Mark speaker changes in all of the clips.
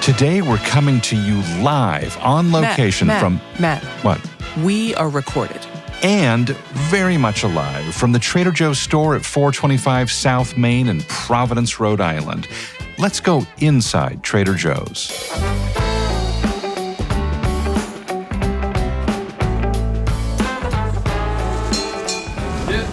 Speaker 1: Today, we're coming to you live on location from...
Speaker 2: Matt.
Speaker 1: What?
Speaker 2: We are recorded.
Speaker 1: And very much alive from the Trader Joe's store at 425 South Main in Providence, Rhode Island. Let's go inside Trader Joe's.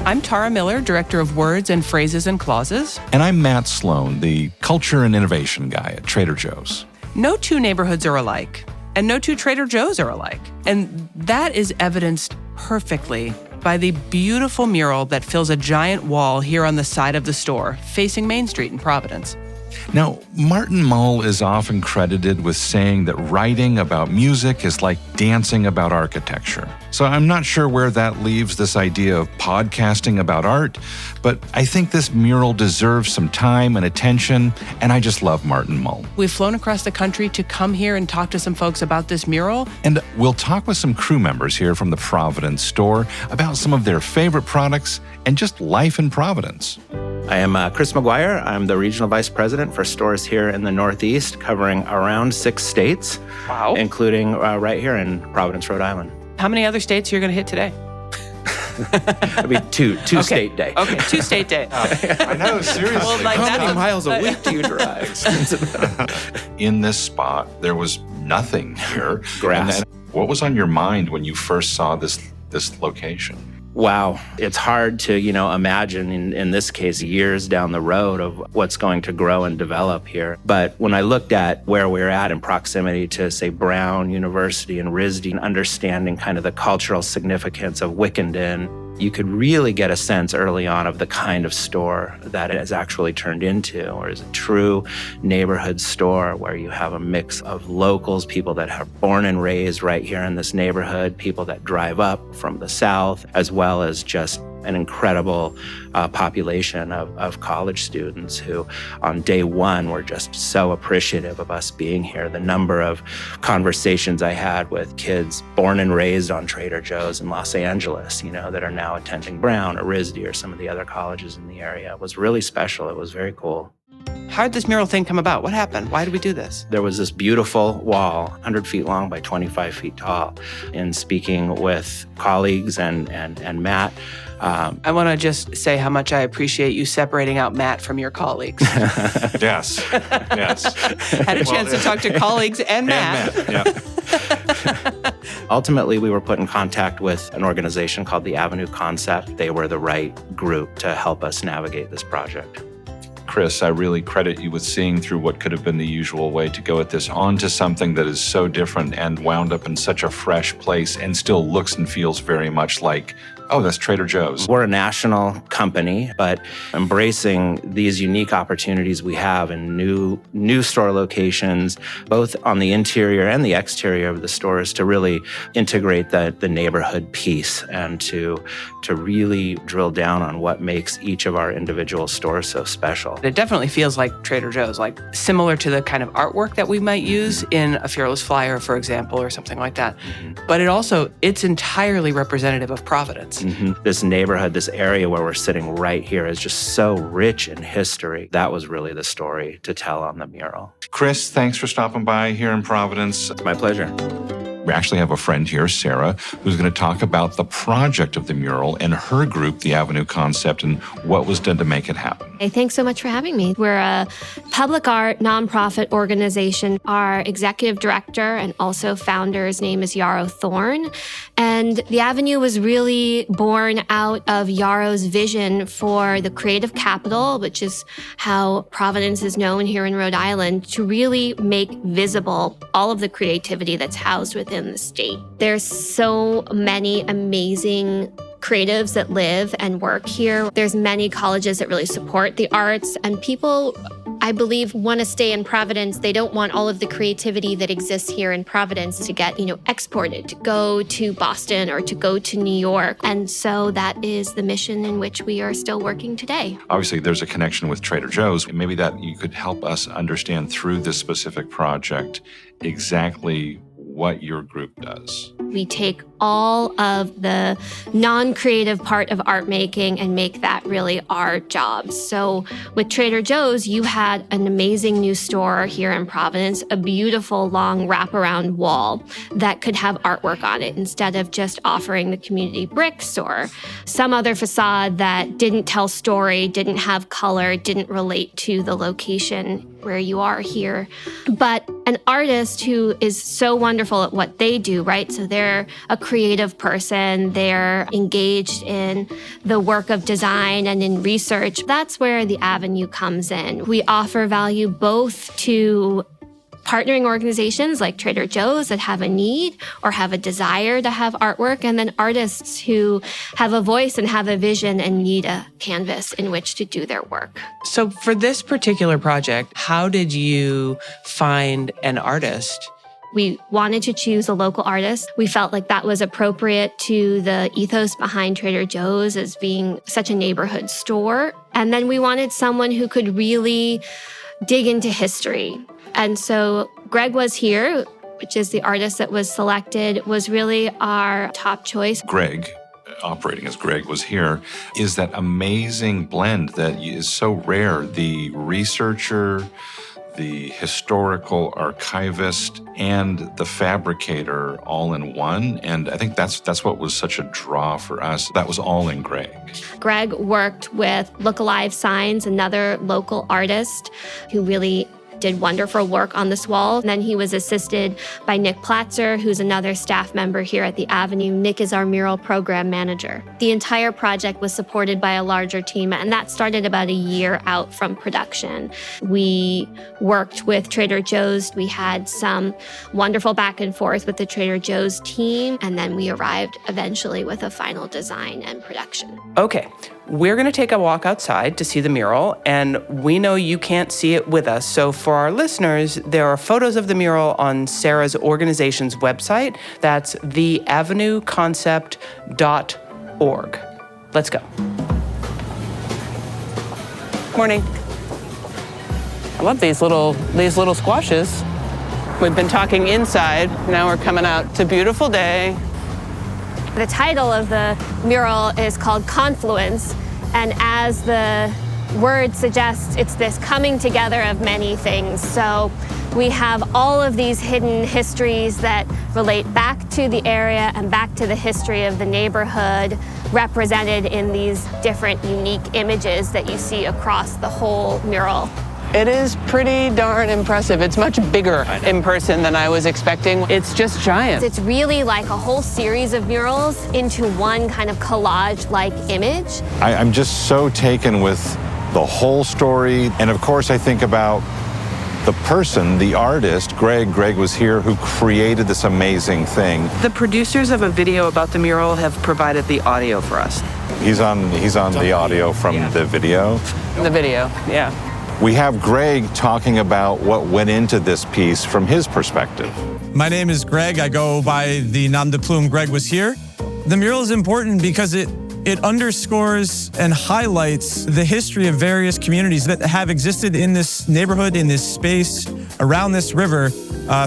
Speaker 2: I'm Tara Miller, Director of Words and Phrases and Clauses.
Speaker 1: And I'm Matt Sloan, the Culture and Innovation Guy at Trader Joe's.
Speaker 2: No two neighborhoods are alike, and no two Trader Joe's are alike. And that is evidenced perfectly by the beautiful mural that fills a giant wall here on the side of the store, facing Main Street in Providence.
Speaker 1: Now, Martin Mull is often credited with saying that writing about music is like dancing about architecture. So I'm not sure where that leaves this idea of podcasting about art, but I think this mural deserves some time and attention, and I just love Martin Mull.
Speaker 2: We've flown across the country to come here and talk to some folks about this mural.
Speaker 1: And we'll talk with some crew members here from the Providence store about some of their favorite products and just life in Providence.
Speaker 3: I am Chris McGuire. I'm the Regional Vice President for stores here in the Northeast, covering around 6 states,
Speaker 2: Wow.
Speaker 3: including right here in Providence, Rhode Island.
Speaker 2: How many other states are you going to hit today?
Speaker 3: It'll be two state day.
Speaker 2: Okay, 2 state day.
Speaker 1: I know, seriously.
Speaker 2: Well, like
Speaker 3: How
Speaker 2: that's
Speaker 3: many miles a week do you drive?
Speaker 1: In this spot, there was nothing here.
Speaker 3: Grass.
Speaker 1: And then, what was on your mind when you first saw this location?
Speaker 3: Wow. It's hard to, imagine in this case, years down the road of what's going to grow and develop here. But when I looked at where we're at in proximity to, say, Brown University and RISD, and understanding kind of the cultural significance of Wickenden, you could really get a sense early on of the kind of store that it has actually turned into, or is a true neighborhood store where you have a mix of locals, people that are born and raised right here in this neighborhood, people that drive up from the South, as well as just an incredible population of college students who on day one were just so appreciative of us being here. The number of conversations I had with kids born and raised on Trader Joe's in Los Angeles, that are now attending Brown or RISD or some of the other colleges in the area was really special. It was very cool.
Speaker 2: How did this mural thing come about? What happened? Why did we do this?
Speaker 3: There was this beautiful wall, 100 feet long by 25 feet tall. In speaking with colleagues and Matt,
Speaker 2: I want to just say how much I appreciate you separating out Matt from your colleagues.
Speaker 1: Yes.
Speaker 2: Had a chance to talk to colleagues and Matt.
Speaker 1: Yeah.
Speaker 3: Ultimately, we were put in contact with an organization called the Avenue Concept. They were the right group to help us navigate this project.
Speaker 1: Chris, I really credit you with seeing through what could have been the usual way to go at this onto something that is so different and wound up in such a fresh place and still looks and feels very much like, oh, that's Trader Joe's.
Speaker 3: We're a national company, but embracing these unique opportunities we have in new store locations, both on the interior and the exterior of the stores, to really integrate the neighborhood piece and to really drill down on what makes each of our individual stores so special.
Speaker 2: It definitely feels like Trader Joe's, like similar to the kind of artwork that we might use in a Fearless Flyer, for example, or something like that.
Speaker 3: Mm-hmm.
Speaker 2: But it's entirely representative of Providence.
Speaker 3: Mm-hmm. This neighborhood, this area where we're sitting right here is just so rich in history. That was really the story to tell on the mural.
Speaker 1: Chris, thanks for stopping by here in Providence.
Speaker 3: It's my pleasure.
Speaker 1: We actually have a friend here, Sarah, who's going to talk about the project of the mural and her group, the Avenue Concept, and what was done to make it happen.
Speaker 4: Hey, thanks so much for having me. We're a public art nonprofit organization. Our executive director and also founder's name is Yarrow Thorne. And the Avenue was really born out of Yarrow's vision for the creative capital, which is how Providence is known here in Rhode Island, to really make visible all of the creativity that's housed within the state. There's so many amazing creatives that live and work here. There's many colleges that really support the arts, and people, I believe, want to stay in Providence. They don't want all of the creativity that exists here in Providence to get, exported, to go to Boston or to go to New York. And so that is the mission in which we are still working today.
Speaker 1: Obviously, there's a connection with Trader Joe's. Maybe that you could help us understand through this specific project exactly what your group does?
Speaker 4: We take all of the non-creative part of art making and make that really our job. So with Trader Joe's, you had an amazing new store here in Providence, a beautiful long wraparound wall that could have artwork on it instead of just offering the community bricks or some other facade that didn't tell story, didn't have color, didn't relate to the location where you are here. But an artist who is so wonderful at what they do, right? So they're a creative person, they're engaged in the work of design and in research. That's where the Avenue comes in. We offer value both to partnering organizations like Trader Joe's that have a need or have a desire to have artwork, and then artists who have a voice and have a vision and need a canvas in which to do their work.
Speaker 2: So for this particular project, how did you find an artist?
Speaker 4: We wanted to choose a local artist. We felt like that was appropriate to the ethos behind Trader Joe's as being such a neighborhood store. And then we wanted someone who could really dig into history. And so Greg Was Here, which is the artist that was selected, was really our top choice.
Speaker 1: Greg, operating as Greg Was Here, is that amazing blend that is so rare. The researcher, the historical archivist, and the fabricator all in one. And I think that's what was such a draw for us. That was all in Greg.
Speaker 4: Greg worked with Look Alive Signs, another local artist who really did wonderful work on this wall. And then he was assisted by Nick Platzer, who's another staff member here at the Avenue. Nick is our mural program manager. The entire project was supported by a larger team, and that started about a year out from production. We worked with Trader Joe's. We had some wonderful back and forth with the Trader Joe's team, and then we arrived eventually with a final design and production.
Speaker 2: Okay, we're going to take a walk outside to see the mural, and we know you can't see it with us. So for our listeners, there are photos of the mural on Sarah's organization's website. That's theavenueconcept.org. Let's go. Morning. I love these little squashes. We've been talking inside. Now we're coming out. It's a beautiful day.
Speaker 4: The title of the mural is called Confluence, and as the word suggests, it's this coming together of many things. So we have all of these hidden histories that relate back to the area and back to the history of the neighborhood, represented in these different unique images that you see across the whole mural.
Speaker 2: It is pretty darn impressive. It's much bigger in person than I was expecting. It's just giant.
Speaker 4: It's really like a whole series of murals into one kind of collage-like image.
Speaker 1: I'm just so taken with the whole story. And of course, I think about the person, the artist, Greg Was Here, who created this amazing thing.
Speaker 2: The producers of a video about the mural have provided the audio for us.
Speaker 1: He's on the audio from the video.
Speaker 2: The video, yeah.
Speaker 1: We have Greg talking about what went into this piece from his perspective.
Speaker 5: My name is Greg. I go by the nom de plume Greg Was Here. The mural is important because it underscores and highlights the history of various communities that have existed in this neighborhood, in this space, around this river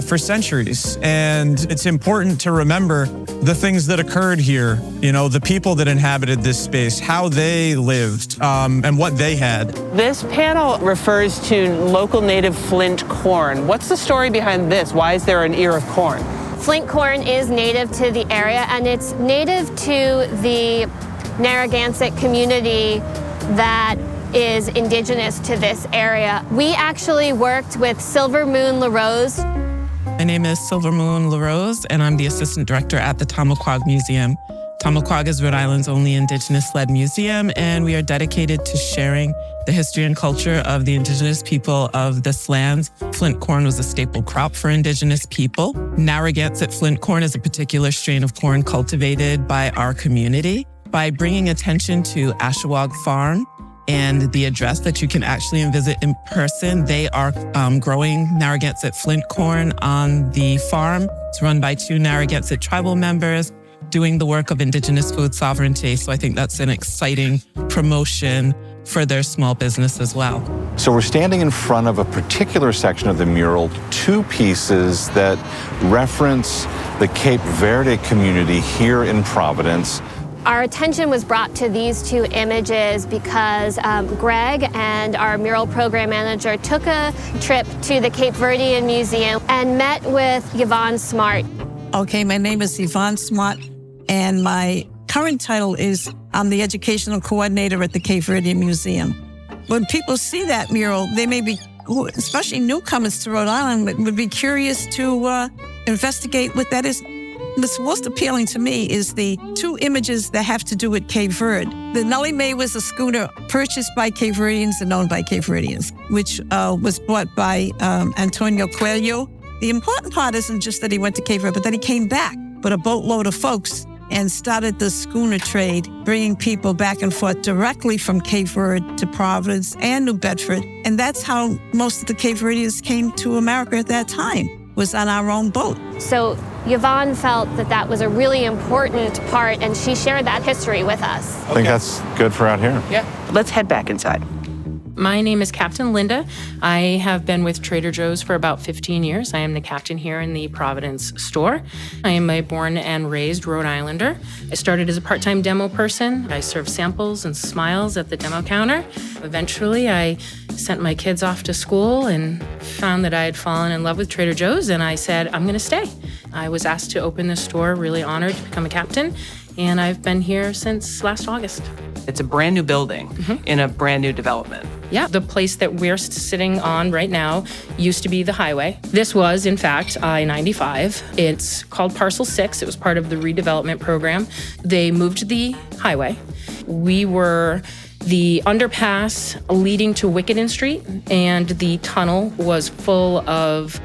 Speaker 5: for centuries. And it's important to remember the things that occurred here, the people that inhabited this space, how they lived, and what they had.
Speaker 2: This panel refers to local native flint corn. What's the story behind this? Why is there an ear of corn?
Speaker 4: Flint corn is native to the area, and it's native to the Narragansett community that is indigenous to this area. We actually worked with Silver Moon LaRose.
Speaker 6: My name is Silver Moon LaRose, and I'm the assistant director at the Tamaquag Museum. Tamaquag is Rhode Island's only Indigenous-led museum, and we are dedicated to sharing the history and culture of the Indigenous people of this land. Flint corn was a staple crop for Indigenous people. Narragansett flint corn is a particular strain of corn cultivated by our community. By bringing attention to Ashawag Farm and the address that you can actually visit in person, they are growing Narragansett flint corn on the farm. It's run by 2 Narragansett tribal members doing the work of Indigenous food sovereignty. So I think that's an exciting promotion for their small business as well.
Speaker 1: So we're standing in front of a particular section of the mural, two pieces that reference the Cape Verde community here in Providence.
Speaker 4: Our attention was brought to these two images because Greg and our mural program manager took a trip to the Cape Verdean Museum and met with Yvonne Smart.
Speaker 7: Okay, my name is Yvonne Smart, and my current title is I'm the educational coordinator at the Cape Verdean Museum. When people see that mural, they may be, especially newcomers to Rhode Island, would be curious to investigate what that is. What's most appealing to me is the two images that have to do with Cape Verde. The Nellie Mae was a schooner purchased by Cape Verdeans and owned by Cape Verdeans, which was bought by Antonio Coelho. The important part isn't just that he went to Cape Verde, but that he came back with a boatload of folks and started the schooner trade, bringing people back and forth directly from Cape Verde to Providence and New Bedford. And that's how most of the Cape Verdeans came to America at that time, was on our own boat.
Speaker 4: So Yvonne felt that that was a really important part, and she shared that history with us.
Speaker 1: I think that's good for out here.
Speaker 2: Yeah. Let's head back inside.
Speaker 8: My name is Captain Linda. I have been with Trader Joe's for about 15 years. I am the captain here in the Providence store. I am a born and raised Rhode Islander. I started as a part-time demo person. I served samples and smiles at the demo counter. Eventually, I sent my kids off to school and found that I had fallen in love with Trader Joe's, and I said, I'm gonna stay. I was asked to open this store, really honored to become a captain, and I've been here since last August.
Speaker 2: It's a brand new building in a brand new development.
Speaker 8: Yeah, the place that we're sitting on right now used to be the highway. This was, in fact, I-95. It's called Parcel 6. It was part of the redevelopment program. They moved the highway. We were the underpass leading to Wickenden Street, and the tunnel was full of,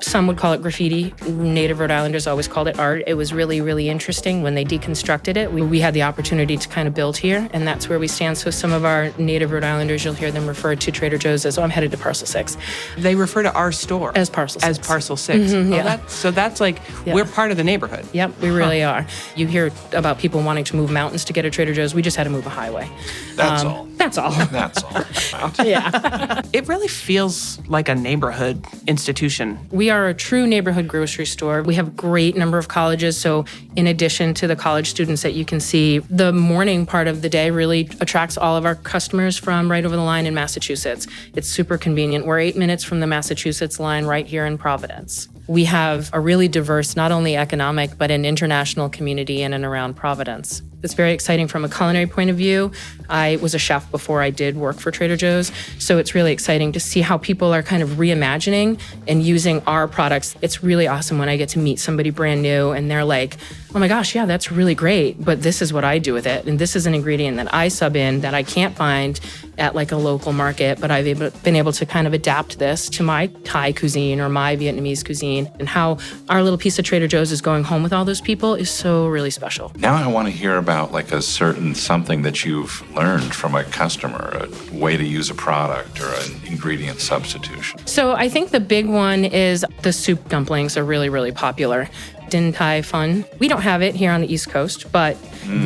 Speaker 8: some would call it graffiti. Native Rhode Islanders always called it art. It was really, really interesting when they deconstructed it. We had the opportunity to kind of build here, and that's where we stand. So some of our Native Rhode Islanders, you'll hear them refer to Trader Joe's as, oh, I'm headed to Parcel 6.
Speaker 2: They refer to our store
Speaker 8: As Parcel 6.
Speaker 2: As Parcel 6.
Speaker 8: Yeah.
Speaker 2: So that's like, we're part of the neighborhood.
Speaker 8: Yep, we really are. You hear about people wanting to move mountains to get to Trader Joe's. We just had to move a highway.
Speaker 1: That's all.
Speaker 8: That's all.
Speaker 1: That's all.
Speaker 8: Yeah.
Speaker 2: It really feels like a neighborhood institution.
Speaker 8: We are a true neighborhood grocery store. We have a great number of colleges. So in addition to the college students that you can see, the morning part of the day really attracts all of our customers from right over the line in Massachusetts. It's super convenient. We're 8 minutes from the Massachusetts line right here in Providence. We have a really diverse, not only economic, but an international community in and around Providence. It's very exciting from a culinary point of view. I was a chef before I did work for Trader Joe's, so it's really exciting to see how people are kind of reimagining and using our products. It's really awesome when I get to meet somebody brand new and they're like, oh my gosh, yeah, that's really great, but this is what I do with it. And this is an ingredient that I sub in that I can't find at like a local market, but I've been able to kind of adapt this to my Thai cuisine or my Vietnamese cuisine. And how our little piece of Trader Joe's is going home with all those people is so really special.
Speaker 1: Now I want to hear about like a certain something that you've learned from a customer, a way to use a product or an ingredient substitution.
Speaker 8: So I think the big one is the soup dumplings are really, really popular. Din Tai Fung. We don't have it here on the East Coast, but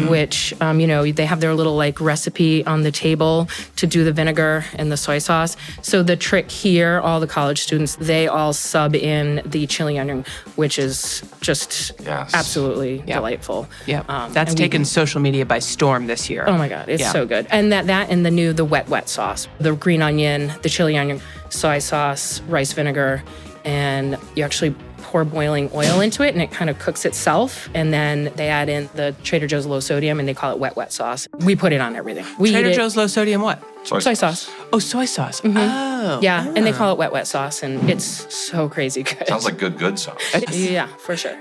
Speaker 8: which, they have their little like recipe on the table to do the vinegar and the soy sauce. So the trick here, all the college students, they all sub in the chili onion, which is just absolutely delightful.
Speaker 2: Yeah, that's taken social media by storm this year.
Speaker 8: Oh my God, it's so good. And that and the wet sauce, the green onion, the chili onion, soy sauce, rice vinegar, and you actually pour boiling oil into it and it kind of cooks itself. And then they add in the Trader Joe's low sodium and they call it wet sauce. We put it on everything.
Speaker 2: Trader Joe's low sodium what?
Speaker 8: Soy sauce.
Speaker 2: Oh, soy sauce. Oh.
Speaker 8: Yeah, and they call it wet sauce and it's so crazy good.
Speaker 1: Sounds like good sauce.
Speaker 8: Yeah, for sure.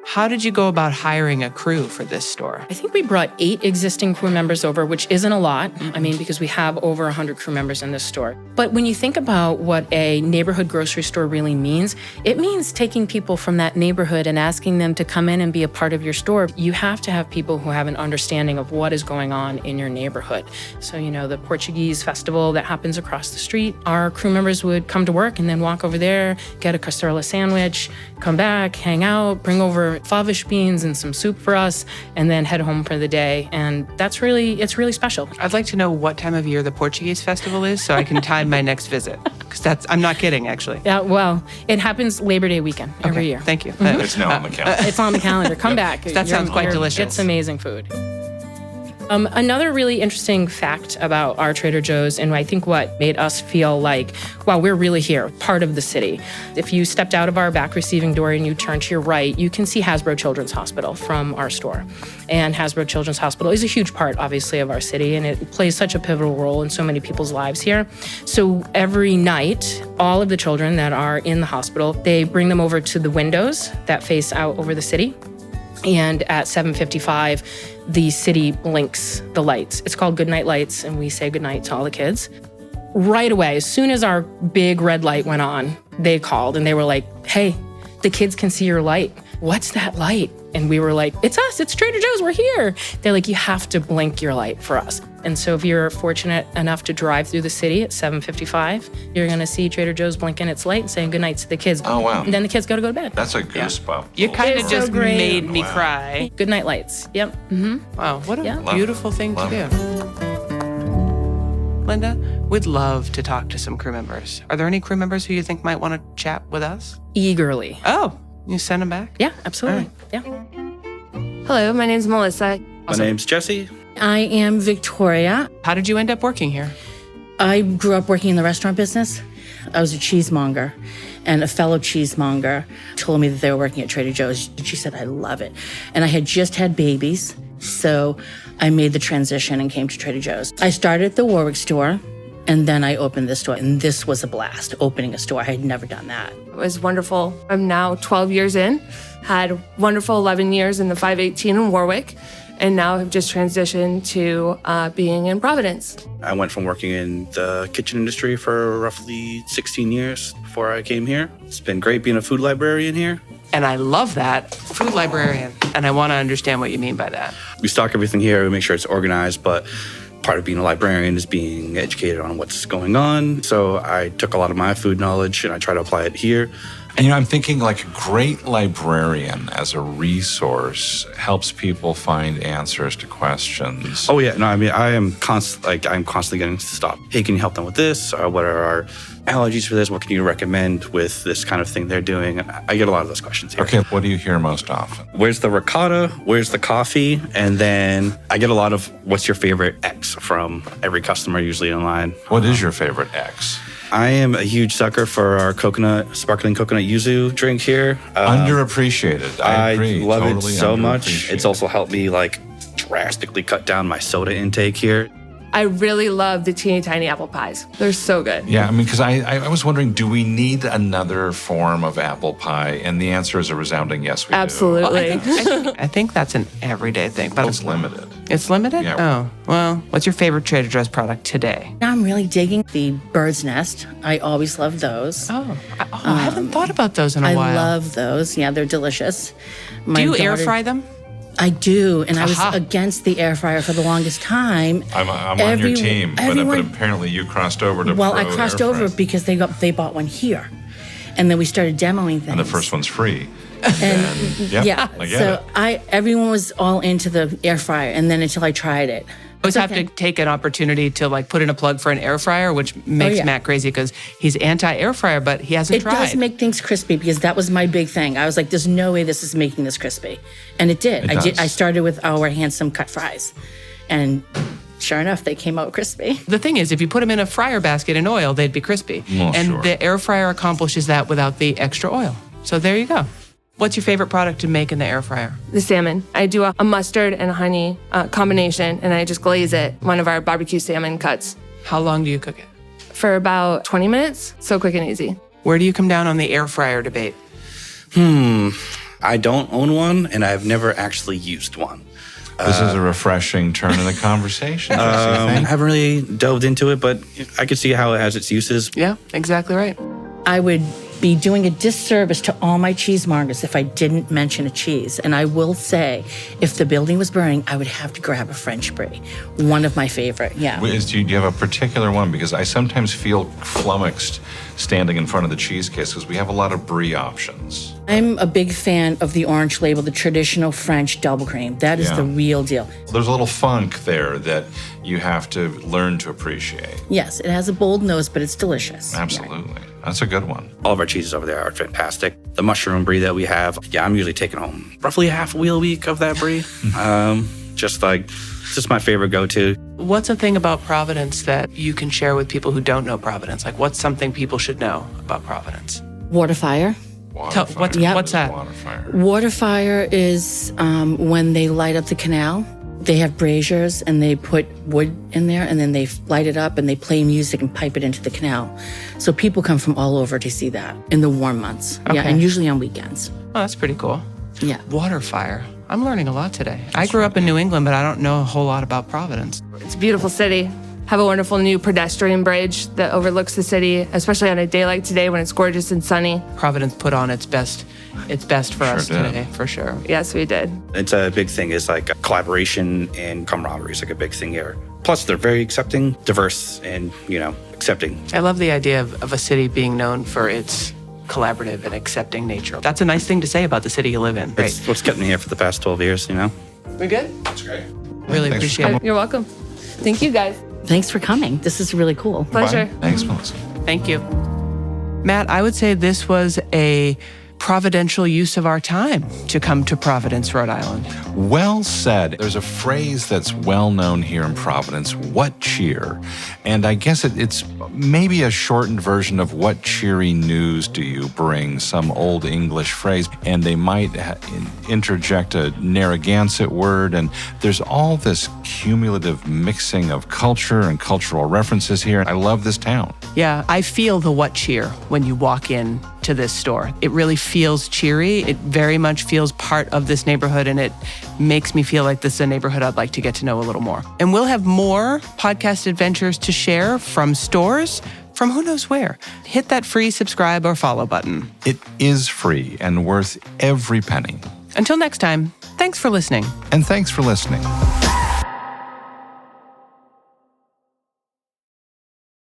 Speaker 2: How did you go about hiring a crew for this store?
Speaker 8: I think we brought 8 existing crew members over, which isn't a lot. I mean, because we have over 100 crew members in this store. But when you think about what a neighborhood grocery store really means, it means taking taking people from that neighborhood and asking them to come in and be a part of your store, you have to have people who have an understanding of what is going on in your neighborhood. So, the Portuguese festival that happens across the street, our crew members would come to work and then walk over there, get a casterla sandwich, come back, hang out, bring over favish beans and some soup for us, and then head home for the day. And it's really special.
Speaker 2: I'd like to know what time of year the Portuguese festival is so I can time my next visit. Because I'm not kidding, actually.
Speaker 8: Yeah, well, it happens Labor Day weekend every year.
Speaker 2: Thank you.
Speaker 1: It's now on the calendar.
Speaker 8: It's on the calendar. Come back.
Speaker 2: That sounds quite delicious.
Speaker 8: It's amazing food. Another really interesting fact about our Trader Joe's, and I think what made us feel like, wow, we're really here, part of the city. If you stepped out of our back receiving door and you turn to your right, you can see Hasbro Children's Hospital from our store. And Hasbro Children's Hospital is a huge part, obviously, of our city, and it plays such a pivotal role in so many people's lives here. So every night, all of the children that are in the hospital, they bring them over to the windows that face out over the city. And at 7:55, the city blinks the lights. It's called Goodnight Lights, and we say goodnight to all the kids. Right away, as soon as our big red light went on, they called and they were like, hey, the kids can see your light. What's that light? And we were like, it's us, it's Trader Joe's, we're here. They're like, you have to blink your light for us. And so if you're fortunate enough to drive through the city at 7:55, you're gonna see Trader Joe's blinking its light and saying goodnight to the kids.
Speaker 1: Oh, wow.
Speaker 8: And then the kids go to bed.
Speaker 1: That's a goosebump.
Speaker 2: You kind of
Speaker 8: It's
Speaker 2: just
Speaker 8: so great.
Speaker 2: made me cry.
Speaker 8: Goodnight lights. Yep. Mm-hmm.
Speaker 2: Wow, what a
Speaker 8: Yeah.
Speaker 2: beautiful thing to do. Linda, we'd love to talk to some crew members. Are there any crew members who you think might want to chat with us?
Speaker 8: Eagerly.
Speaker 2: Oh, you send them back?
Speaker 8: Yeah, absolutely. Yeah.
Speaker 9: Hello, my name's Melissa.
Speaker 10: My name's Jesse.
Speaker 11: I am Victoria.
Speaker 2: How did you end up working here?
Speaker 11: I grew up working in the restaurant business. I was a cheesemonger, and a fellow cheesemonger told me that they were working at Trader Joe's. She said, I love it. And I had just had babies, so I made the transition and came to Trader Joe's. I started at the Warwick store, and then I opened this store, and this was a blast, opening a store. I had never done that.
Speaker 9: It was wonderful. I'm now 12 years in, had wonderful 11 years in the 518 in Warwick, and now have just transitioned to being in Providence.
Speaker 10: I went from working in the kitchen industry for roughly 16 years before I came here. It's been great being a food librarian here.
Speaker 2: And I love that, food librarian. And I want to understand what you mean by that.
Speaker 10: We stock everything here, we make sure it's organized, but part of being a librarian is being educated on what's going on. So I took a lot of my food knowledge and I try to apply it here.
Speaker 1: And I'm thinking like a great librarian as a resource helps people find answers to questions.
Speaker 10: Oh yeah, no, I mean, I'm constantly getting stopped. Hey, can you help them with this? What are our allergies for this? What can you recommend with this kind of thing they're doing? I get a lot of those questions here.
Speaker 1: Okay, what do you hear most often?
Speaker 10: Where's the ricotta? Where's the coffee? And then I get a lot of what's your favorite X from every customer usually online.
Speaker 1: What is your favorite X?
Speaker 10: I am a huge sucker for our sparkling coconut yuzu drink here.
Speaker 1: Underappreciated. I agree.
Speaker 10: love
Speaker 1: Totally
Speaker 10: it so much.
Speaker 1: underappreciated.
Speaker 10: It's also helped me drastically cut down my soda intake here.
Speaker 9: I really love the teeny tiny apple pies. They're so good.
Speaker 1: Yeah, I mean, because I was wondering, do we need another form of apple pie? And the answer is a resounding yes, we
Speaker 9: Absolutely.
Speaker 2: I think that's an everyday thing.
Speaker 1: do.
Speaker 2: But
Speaker 1: It's limited.
Speaker 2: It's limited?
Speaker 1: Yeah.
Speaker 2: Oh, well, what's your favorite Trader Joe's product today?
Speaker 11: Now I'm really digging the bird's nest. I always love those.
Speaker 2: I haven't thought about those in a while.
Speaker 11: I love those. Yeah, they're delicious.
Speaker 2: Do you air fry them?
Speaker 11: I do, and I was
Speaker 2: Aha.
Speaker 11: against the air fryer for the longest time.
Speaker 1: I'm on your team, but
Speaker 11: everyone-
Speaker 1: apparently you crossed over to
Speaker 11: Well, I
Speaker 1: Pro
Speaker 11: crossed
Speaker 1: Air
Speaker 11: over
Speaker 1: Fry.
Speaker 11: because they bought one here, and then we started demoing things.
Speaker 1: And the first one's free.
Speaker 11: And
Speaker 1: Yeah, I get
Speaker 11: so
Speaker 1: it.
Speaker 11: everyone was all into the air fryer, and then until I tried it.
Speaker 2: I always have
Speaker 11: Okay.
Speaker 2: to take an opportunity to put in a plug for an air fryer, which makes
Speaker 11: yeah.
Speaker 2: Matt crazy because he's anti-air fryer, but he hasn't
Speaker 11: It
Speaker 2: tried.
Speaker 11: does make things crispy because that was my big thing. I was like, "There's no way this is making this crispy," and it did.
Speaker 1: It does.
Speaker 11: I started with our handsome cut fries, and sure enough, they came out crispy.
Speaker 2: The thing is, if you put them in a fryer basket in oil, they'd be crispy.
Speaker 1: Well,
Speaker 2: and
Speaker 1: sure.
Speaker 2: the air fryer accomplishes that without the extra oil. So there you go. What's your favorite product to make in the air fryer?
Speaker 9: The salmon. I do a mustard and honey combination, and I just glaze it, one of our barbecue salmon cuts,
Speaker 2: How long do you cook it?
Speaker 9: for about 20 minutes. So quick and easy.
Speaker 2: Where do you come down on the air fryer debate?
Speaker 10: I don't own one, and I've never actually used one.
Speaker 1: This is a refreshing turn in the conversation.
Speaker 10: I haven't really delved into it, but I could see how it has its uses.
Speaker 2: Yeah, exactly right.
Speaker 11: I would be doing a disservice to all my cheesemongers if I didn't mention a cheese. And I will say, if the building was burning, I would have to grab a French brie. One of my favorite, yeah.
Speaker 1: Do you have a particular one? Because I sometimes feel flummoxed standing in front of the cheese case because we have a lot of brie options.
Speaker 11: I'm a big fan of the orange label, the traditional French double cream. That is the real deal.
Speaker 1: There's a little funk there that you have to learn to appreciate.
Speaker 11: Yes, it has a bold nose, but it's delicious.
Speaker 1: Absolutely. Yeah. That's a good one.
Speaker 10: All of our cheeses over there are fantastic. The mushroom brie that we have, I'm usually taking home roughly half a wheel week of that brie. Just my favorite go-to.
Speaker 2: What's a thing about Providence that you can share with people who don't know Providence? Like, what's something people should know about Providence?
Speaker 11: Water fire.
Speaker 2: What's that?
Speaker 1: Water fire.
Speaker 11: Water fire is when they light up the canal. They have braziers and they put wood in there and then they light it up and they play music and pipe it into the canal. So people come from all over to see that in the warm months.
Speaker 2: Okay.
Speaker 11: Yeah, and usually on weekends.
Speaker 2: Oh, that's pretty cool.
Speaker 11: Yeah.
Speaker 2: Water fire. I'm learning a lot today. I grew up in New England, but I don't know a whole lot about Providence.
Speaker 9: It's a beautiful city. Have a wonderful new pedestrian bridge that overlooks the city, especially on a day like today when it's gorgeous and sunny.
Speaker 2: Providence put on its best for us today, for sure.
Speaker 9: Yes, we did.
Speaker 10: It's a big thing is like collaboration and camaraderie is like a big thing here. Plus, they're very accepting, diverse, and, accepting.
Speaker 2: I love the idea of a city being known for its collaborative and accepting nature. That's a nice thing to say about the city you live in. Right?
Speaker 10: It's what's kept me here for the past 12 years,
Speaker 2: We good?
Speaker 1: That's great.
Speaker 2: Really appreciate it.
Speaker 9: You're welcome. Thank you, guys.
Speaker 11: Thanks for coming. This is really cool.
Speaker 9: Pleasure.
Speaker 1: Bye. Thanks, Melissa.
Speaker 2: Thank you. Matt, I would say this was a providential use of our time to come to Providence, Rhode Island.
Speaker 1: Well said. There's a phrase that's well known here in Providence, what cheer? And I guess it's maybe a shortened version of what cheery news do you bring, some old English phrase. And they might interject a Narragansett word. And there's all this cumulative mixing of culture and cultural references here. I love this town.
Speaker 2: Yeah, I feel the what cheer when you walk in to this store. It really feels cheery. It very much feels part of this neighborhood, and it makes me feel like this is a neighborhood I'd like to get to know a little more. And we'll have more podcast adventures to share from stores, from who knows where. Hit that free subscribe or follow button.
Speaker 1: It is free and worth every penny.
Speaker 2: Until next time, thanks for listening.
Speaker 1: And thanks for listening.